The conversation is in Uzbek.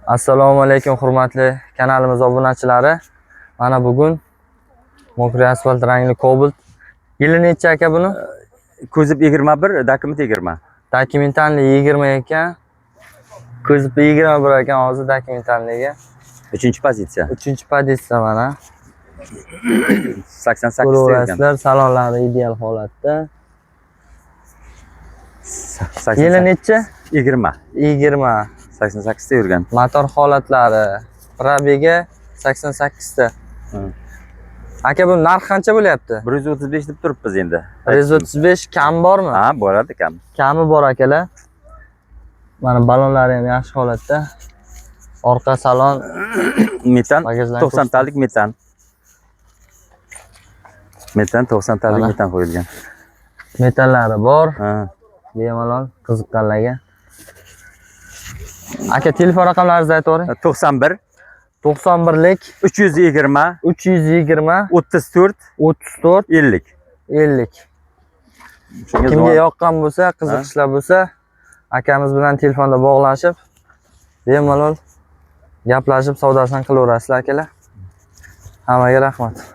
Assalomu alaykum hurmatli kanalimiz obunachilari. Mana bugun mokriy asfalt rangli Cobalt. Yili necha aka buni? Ko'zib 21, dokument 20. Dokumentalni 20 ekan. Ko'zib 21 ekan, hozir dokumentalniga 3-pozitsiya. 3-pozitsiya mana. 88 ta Ko'rasizlar, salonlari ideal holatda. Yili necha? 20. 20. 88 ta yurgan. Motor holatlari, probegi 88 ta. Aka bu narx qancha bo'lyapti? 135 deb turibmiz endi. 135 kam bormi? Ha, bo'ladi kam. Kami bor akalar. Mana balonlari ham yaxshi holatda. Orqa salon Metan bagajlar 90 talik metan. Metan 90 talik metan qo'yilgan. metallari bor. Ha. Bemalol qiziqqanlarga. Aka telefon raqamlaringizni aytavering. 91 91lik 320 320 34 34 50. 50. Kimga yoqqan bo'lsa, qiziqishlar bo'lsa, akamiz bilan telefonda bog'lashib, bemalol gaplashib savdosini qilaverasizlar akalar. Hammaga rahmat.